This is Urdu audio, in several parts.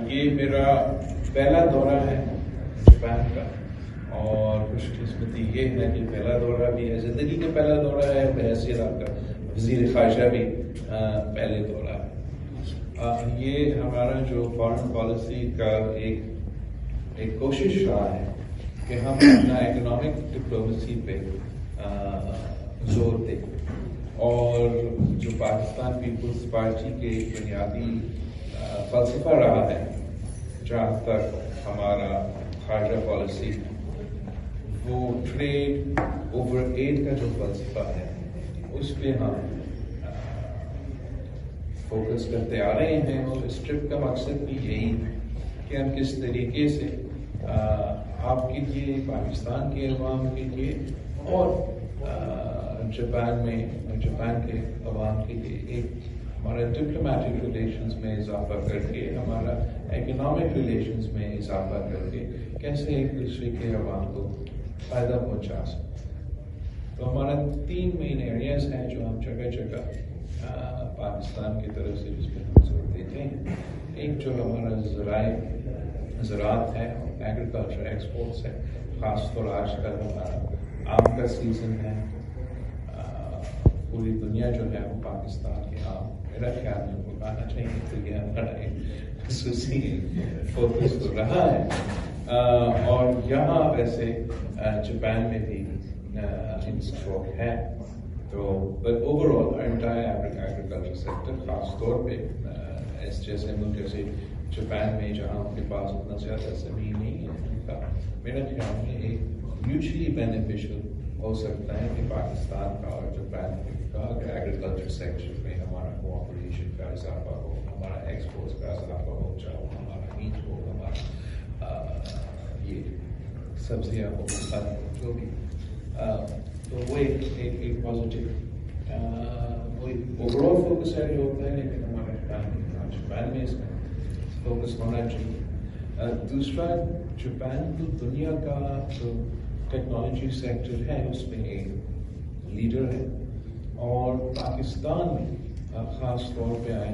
یہ میرا پہلا دورہ ہے جاپان کا، اور خوش قسمتی یہ ہے کہ پہلا دورہ بھی ہے، زندگی کا پہلا دورہ ہے، بحیثیت آپ کا وزیر خارجہ بھی پہلے دورہ ہے۔ یہ ہمارا جو فارن پالیسی کا ایک کوشش رہا ہے کہ ہم اپنا اکنامک ڈپلومیسی پہ زور دیں، اور جو پاکستان پیپلز پارٹی کے بنیادی فلسفہ رہا ہے جہاں تک ہمارا خارجہ پالیسی، وہ ٹریڈ اوور ایڈ کا جو فلسفہ ہے اس پہ ہم فوکس کرتے آ رہے ہیں، اور اس ٹرپ کا مقصد بھی یہی ہے کہ ہم کس طریقے سے آپ کے لیے، پاکستان کے عوام کے لیے، اور جاپان کے عوام کے لیے ایک ہمارا ڈپلومیٹک ریلیشنز میں اضافہ کر کے، ہمارا اکنامک ریلیشنز میں اضافہ کر کے کیسے ایک دوسرے کے عوام کو فائدہ پہنچا سکتے۔ تو ہمارا 3 مین ایریاز ہیں جو ہم جگہ جگہ پاکستان کی طرف سے جس پہ ہم زور دیتے ہیں۔ ایک جو ہمارا زراعت ہے، ایگریکلچر ایکسپورٹس ہے، خاص طور آج کل ہمارا آم کا سیزن ہے، پوری دنیا جو ہے وہ پاکستان کے آم میرا خیال میں اگانا چاہیے، تو یہ ہمارا ایک خصوصی فوکس تو رہا ہے، اور یہاں ویسے جاپان میں بھی اسٹروک ہے، تو but over all entire agriculture sector, خاص طور پہ اس جیسے ملک جیسے جاپان میں جہاں ان کے پاس اتنا زیادہ زمین نہیں ہے، ان کا میرا خیال میں ایک میوچلی بینیفیشل ہو سکتا ہے کہ پاکستان کا اور جاپان کا ایگریکلچر سیکٹر میں ہمارا کوآپریشن کا اضافہ ہو، ہمارا ایکسپورٹس کا اضافہ ہو، چاہے ہمارا میٹ ہو، ہمارا یہ سبزیاں ہو، پھل ہو، جو بھی، تو وہ ایک پازیٹیو وہ اوور آل فوکس ہے جو ہوتا ہے، لیکن ہمارے جاپان میں اس میں فوکس ہونا چاہیے۔ دوسرا، جاپان تو دنیا کا جو ٹیکنالوجی سیکٹر ہے اس میں ایک لیڈر ہے، اور پاکستان میں خاص طور پہ آئی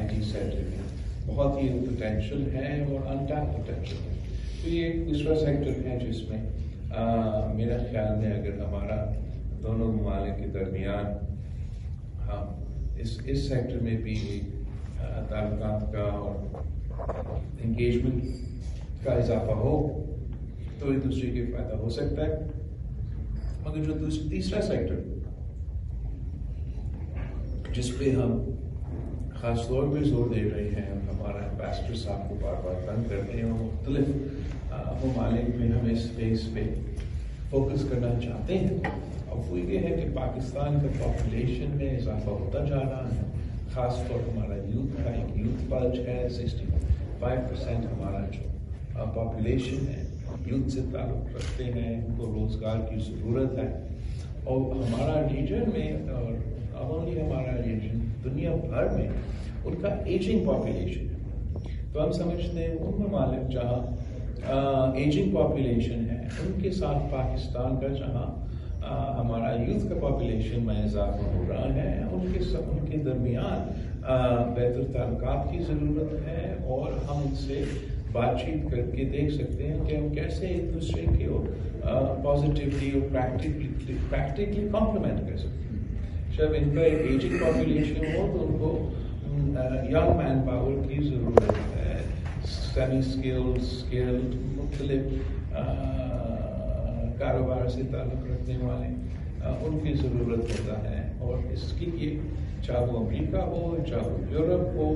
ٹی سیکٹر میں بہت ہی پوٹینشیل ہے اور انٹیپ پوٹینشیل ہے۔ تو یہ ایک دوسرا سیکٹر ہے جس میں میرا خیال میں اگر ہمارا دونوں ممالک کے درمیان ہم اس سیکٹر میں بھی تعلقات کا اور انگیجمنٹ کا اضافہ ہو تو ایک دوسرے کے فائدہ ہو سکتا ہے۔ مگر جو تیسرا سیکٹر جس پہ ہم خاص طور پہ زور دے رہے ہیں، ہمارا امبیسڈر صاحب کو بار بار تنگ کرتے ہیں، اور مختلف ممالک میں ہم اس اسپیس پہ فوکس کرنا چاہتے ہیں، اور وہ یہ ہے کہ پاکستان کا پاپولیشن میں اضافہ ہوتا جا رہا ہے، خاص طور ہمارا یوتھ کا ایک یوتھ بلج ہے، 65% ہمارا جو پاپولیشن ہے یوتھ سے تعلق رکھتے ہیں، ان کو روزگار کی ضرورت ہے، اور ہمارا ریجن میں، اور not only ہمارا ریجن، دنیا بھر میں ان کا ایجنگ پاپولیشن ہے۔ تو ہم سمجھتے ہیں ان ممالک جہاں ایجنگ پاپولیشن ہے ان کے ساتھ پاکستان کا جہاں ہمارا یوتھ کا پاپولیشن میں اضافہ ہو رہا ہے، ان کے درمیان بہتر تعلقات کی ضرورت ہے، اور ہم ان سے بات چیت کر کے دیکھ سکتے ہیں کہ ہم کیسے ایک دوسرے کے پازیٹیولی اور پریکٹیکلی کمپلیمنٹ کر سکتے ہیں۔ جب ان کا ایک ایجنگ پاپولیشن ہو تو ان کو ینگ مین پاور کی ضرورت ہے، سیمی اسکلڈ مختلف کاروبار سے تعلق رکھنے والے ان کی ضرورت ہوتا ہے، اور اس کے لیے چاہے وہ امریکہ ہو، چاہے وہ یورپ ہو،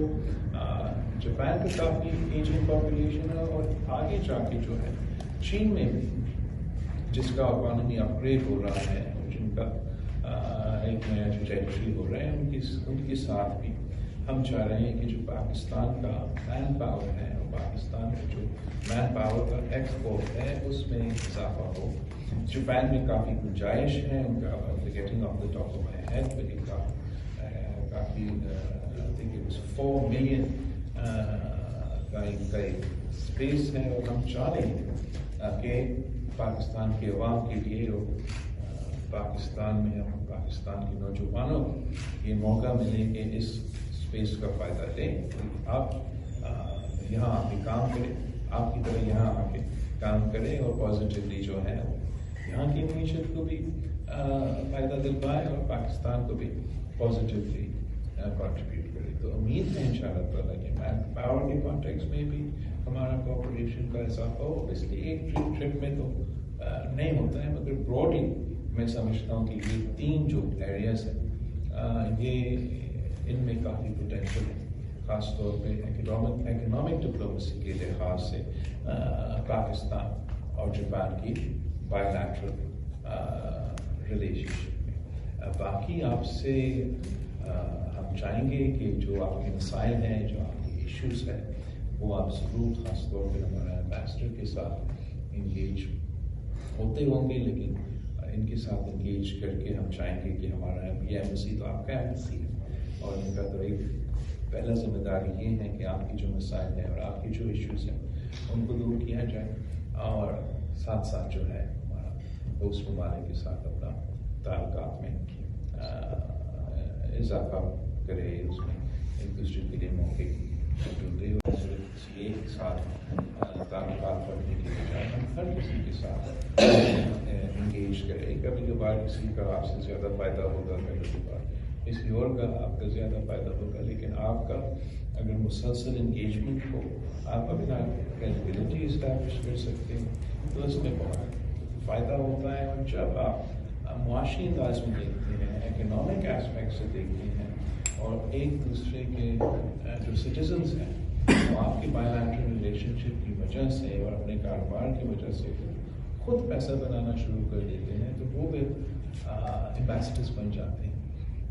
جاپان کا کافی ایجنگ پاپولیشن ہے، اور آگے جا کے جو ہے چین میں بھی جس کا اکانومی اپ گریڈ ہو رہا ہے، جن کا ایک نیا ٹریجیکٹری ہو رہا ہے، ان کے ساتھ بھی ہم چاہ رہے ہیں کہ جو پاکستان کا مین پاور ہے، اور پاکستان کا جو مین پاور کا ایکسپورٹ ہے اس میں اضافہ ہو۔ جاپان میں کافی گنجائش ہے، ان کا getting off the top of my head کافی 4 ملین کا ایک اسپیس ہے، اور ہم چاہ رہے ہیں کہ پاکستان کے عوام کے لیے اور پاکستان میں پاکستان کے نوجوانوں کو یہ موقع ملے کہ اس اسپیس کا فائدہ لیں۔ آپ یہاں آ کے کام کرے، آپ کی طرح یہاں آ کے کام کرے اور پازیٹیولی جو ہے یہاں کی معیشت کو بھی فائدہ دلوائے اور پاکستان کو بھی پازیٹیولی کنٹریبیوٹ کرے. تو امید ہے انشاءاللہ تعالیٰ کہ مین پاور کے کانٹیکس میں بھی ہمارا کوآپریشن کا اضافہ ہو. اس لیے ایک ٹرپ میں تو نہیں ہوتا ہے، مگر براڈلی میں سمجھتا ہوں کہ یہ 3 جو ایریاز ہیں یہ ان میں کافی پوٹینشیل ہے، خاص طور پہ اکنامک ڈپلومیسی کے لحاظ سے پاکستان اور جاپان کی بائی لیٹرل ریلیشن شپ میں. باقی آپ سے ہم چاہیں گے کہ جو آپ کے مسائل ہیں، جو آپ کے ایشوز ہیں، وہ آپ ضرور خاص طور پہ ہمارا ایمبیسڈر کے ساتھ انگیج ہوتے ہوں گے، لیکن ان کے ساتھ انگیج کر کے ہم چاہیں گے کہ ہمارا یہ ایمبیسی تو آپ کا ایمبیسی ہے، اور ان کا تو ایک پہلا ذمہ داری یہ ہے کہ آپ کی جو مسائل ہیں اور آپ کی جو ایشوز ہیں ان کو دور کیا جائے، اور ساتھ ساتھ جو ہے ہمارا دوست ممالک کے ساتھ اپنا تعلقات میں اضافہ کرے، اس میں ایک دوسرے کے لیے موقع ڈھونڈے. صرف ایک ساتھ تعلقات رکھنے کے بجائے ہم ہر کسی کے ساتھ انگیج کرے. کبھی کبھار کسی کا آپ سے زیادہ فائدہ ہوگا، کبھی کبھار کسی اور کا آپ کا زیادہ فائدہ ہوگا، لیکن آپ کا اگر مسلسل انگیجمنٹ ہو، آپ اپنا کریڈیبلٹی اسٹیبلش کر سکتے ہیں، تو اس میں بہت فائدہ ہوتا ہے. اور جب آپ معاشی انداز میں دیکھتے ہیں، اکنامک ایسپیکٹ سے دیکھتے ہیں، اور ایک دوسرے کے جو سٹیزنز ہیں وہ آپ کی بائی لیٹرل ریلیشن شپ کی وجہ سے اور اپنے کاروبار کی وجہ سے خود پیسہ بنانا شروع کر دیتے ہیں، تو وہ بھی ایمبیسڈرز بن جاتے ہیں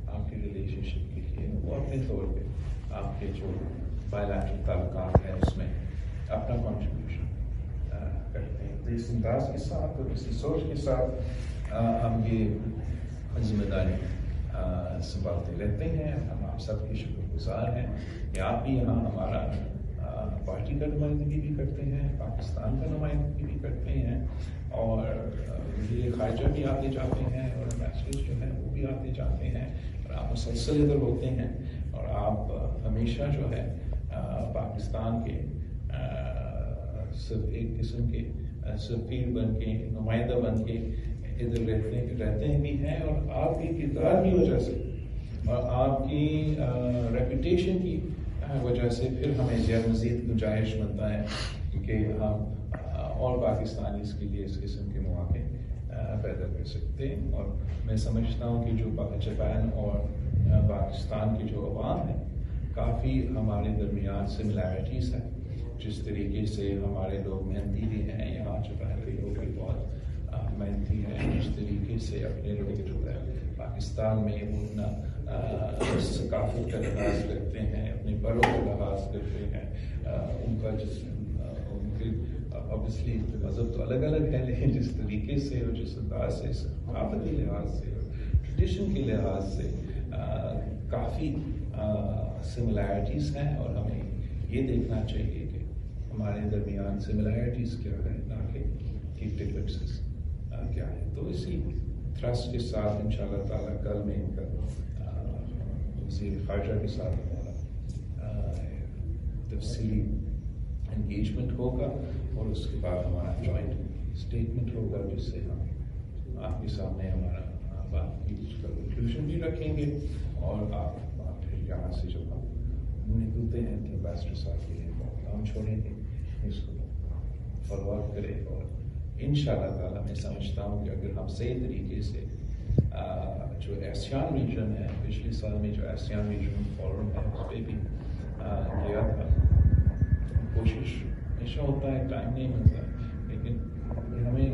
آپ کی ریلیشن شپ کے لیے. وہ اپنے طور پہ آپ کے جو بائی لیٹرل تعلقات ہیں اس میں اپنا کنٹریبیوشن کرتے ہیں. تو اس انداز کے ساتھ اور اسی سوچ کے ساتھ ہم یہ ذمہ داری سنبھالتے رہتے ہیں. ہم آپ سب کے شکر گزار ہیں کہ آپ بھی یہاں ہمارا پارٹی کا نمائندگی بھی کرتے ہیں، پاکستان کا نمائندگی بھی کرتے ہیں، اور وزیر خارجہ بھی آتے جاتے ہیں، اور ایمبیسڈرز جو ہیں وہ بھی آتے جاتے ہیں، اور آپ مسلسل ادھر ہوتے ہیں، اور آپ ہمیشہ جو ہے پاکستان کے صرف ایک قسم کے سفیر بن کے، نمائندہ بن کے ادھر رہتے بھی ہیں. اور آپ کی کردار کی وجہ سے اور آپ کی ریپوٹیشن کی وجہ سے پھر ہمیں زیادہ مزید گنجائش بنتا ہے کہ ہم اور پاکستانی اس کے لیے اس قسم کے مواقع پیدا کر سکتے ہیں. اور میں سمجھتا ہوں کہ جو جاپان اور پاکستان کی جو عوام ہے، کافی ہمارے درمیان سملیرٹیز ہیں. جس طریقے سے ہمارے لوگ محنتی بھی ہیں، یہاں جاپان کے لوگ بھی بہت محنتی ہیں، جس طریقے سے اپنے لوگ جو ہے پاکستان میں وہ اپنا ثقافت کا لحاظ کرتے ہیں، اپنے بڑوں کا لحاظ کرتے ہیں، ان کا ان کے اوبیسلی مذہب تو الگ الگ ہے، لیکن جس طریقے سے اور جس انداز سے ثقافتی لحاظ سے اور ٹریڈیشن کے لحاظ سے کافی سملیرٹیز ہیں. اور ہمیں یہ دیکھنا چاہیے کہ ہمارے درمیان سملیرٹیز کیا ہے، نہ کہ ڈفرینسز کیا ہے. تو اسی تھرسٹ کے ساتھ انشاءاللہ تعالیٰ کل میں ان کا وزیر خارجہ کے ساتھ ہمارا تفصیلی انگیجمنٹ ہوگا، اور اس کے بعد ہمارا جوائنٹ اسٹیٹمنٹ ہوگا، جس سے ہم آپ کے سامنے ہمارا بات کی اس کا کنکلوژن بھی رکھیں گے. اور آپ پھر یہاں سے جب ہم نکلتے ہیں تو ایمبیسڈر صاحب کے لیے کام چھوڑیں گے، اس کو فالو اپ کرے. اور انشاءاللہ تعالیٰ میں سمجھتا ہوں کہ اگر ہم صحیح طریقے سے جو ایشیان ریجن ہے، پچھلے سال میں جو ایشیان ریجن فورم ہے اس پہ بھی گیا تھا، کوشش ہمیشہ ہوتا ہے، ٹائم نہیں ملتا، لیکن ہمیں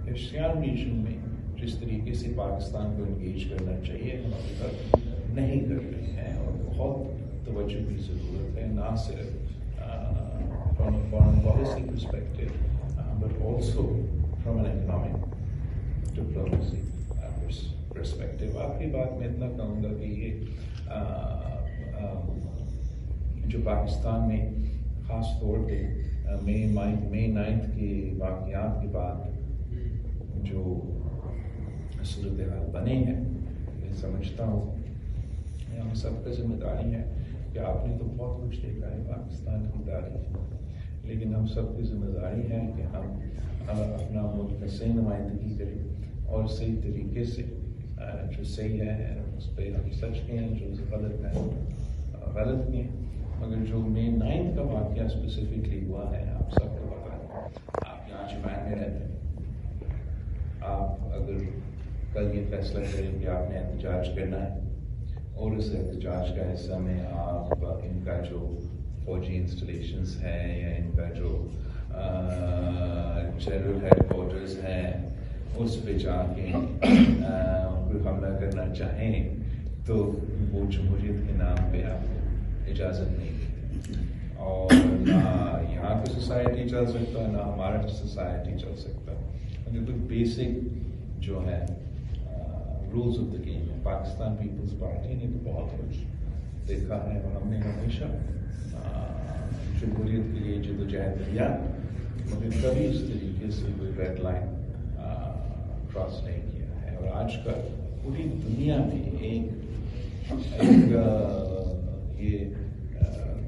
ایشیان ریجن میں جس طریقے سے پاکستان کو انگیج کرنا چاہیے ہم ابھی تک نہیں کر رہے ہیں. اور بہت توجہ کی ضرورت ہے، نہ صرف from a foreign policy perspective, but also from an economic diplomacy perspective. آخری بات میں اتنا کہوں گا کہ یہ جو پاکستان میں خاص طور پہ مئی 9 کے واقعات کے بعد جو صورتحال بنے ہیں، میں سمجھتا ہوں ہم سب کا ذمہ داری ہے کہ آپ نے تو بہت کچھ دیکھا ہے پاکستان کی تاریخ ہم سب کی ذمہ داری ہے کہ ہم اپنا ملک کا صحیح نمائندگی کریں اور صحیح طریقے سے جو صحیح ہے اس پہ ہم سچ کہیں، جو غلط ہے غلط کہیں. مگر جو مئی 9 کا واقعہ اسپیسیفکلی ہوا ہے آپ سب کو پتا ہے. آپ یہاں جاپان میں رہتے ہیں، آپ اگر کل یہ فیصلہ کریں کہ آپ نے احتجاج کرنا ہے اور اس احتجاج کا حصہ میں آپ ان کا جو فوجی انسٹالیشنز ہیں یا ان کا جو جنرل ہیڈ کوارٹرز ہیں اس پہ جا کے کوئی حملہ کرنا چاہیں تو وہ جمہوریت کے نام پہ آپ کو اجازت نہیں دی، اور نہ یہاں کی سوسائٹی چل سکتا، نہ ہمارا سوسائٹی چل سکتا. مگر کوئی بیسک جو ہے رولز آف دا گیم ہے. پاکستان پیپلز پارٹی نے تو بہت کچھ دیکھا ہے اور ہم نے ہمیشہ جمہوریت کے لیے جدوجہد کیا، مگر کبھی اس طریقے سے کوئی ریڈ لائن کراس نہیں کیا ہے. اور آج کل پوری دنیا میں ایک یہ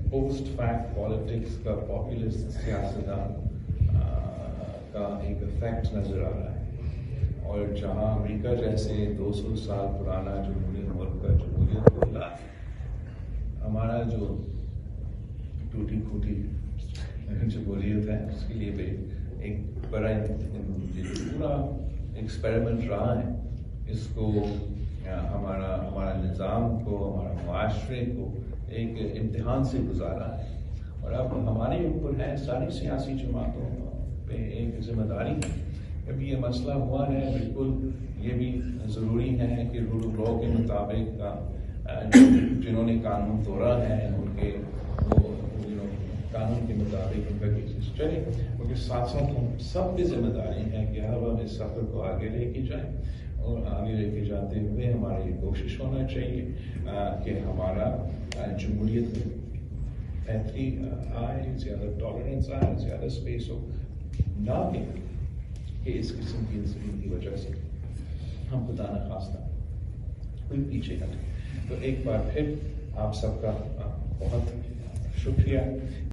پوسٹ فیکٹ پالیٹکس کا پاپولسٹ سیاستدان کا ایک افیکٹ نظر آ رہا ہے. اور جہاں امریکہ جیسے 200 سال پرانا جمہوری ملک کا جمہوریت کو ہلا، ہمارا جو ٹوٹی پھوٹی جمہوریت ہے اس کے لیے بھی ایک بڑا پورا ایکسپیریمنٹ رہا ہے. اس کو ہمارا نظام کو، ہمارا معاشرے کو ایک امتحان سے گزارا ہے. اور اب ہمارے اوپر ہے، ساری سیاسی جماعتوں پہ ایک ذمہ داری ہے. ابھی یہ مسئلہ ہوا ہے، بالکل یہ بھی ضروری ہے کہ رول آف لاء کے مطابق جنہوں نے قانون توڑا ہے ان کے وہ قانون کے مطابق ان کا کیسز چلے. کیونکہ ساتھ ساتھ ہم سب کی ذمہ داری ہے کہ اب ہم اس سفر کو آگے لے کے جائیں، اور آگے لے کے جاتے ہوئے ہماری یہ کوشش ہونا چاہیے کہ ہمارا جمہوریت میں بہتری آئے، زیادہ ٹالرنس آئے، زیادہ اسپیس ہو، نہ کہ اس قسم کی انسلین کی وجہ سے ہم خدا نخواستہ کوئی پیچھے ہٹے. تو ایک بار پھر آپ سب کا بہت شکریہ.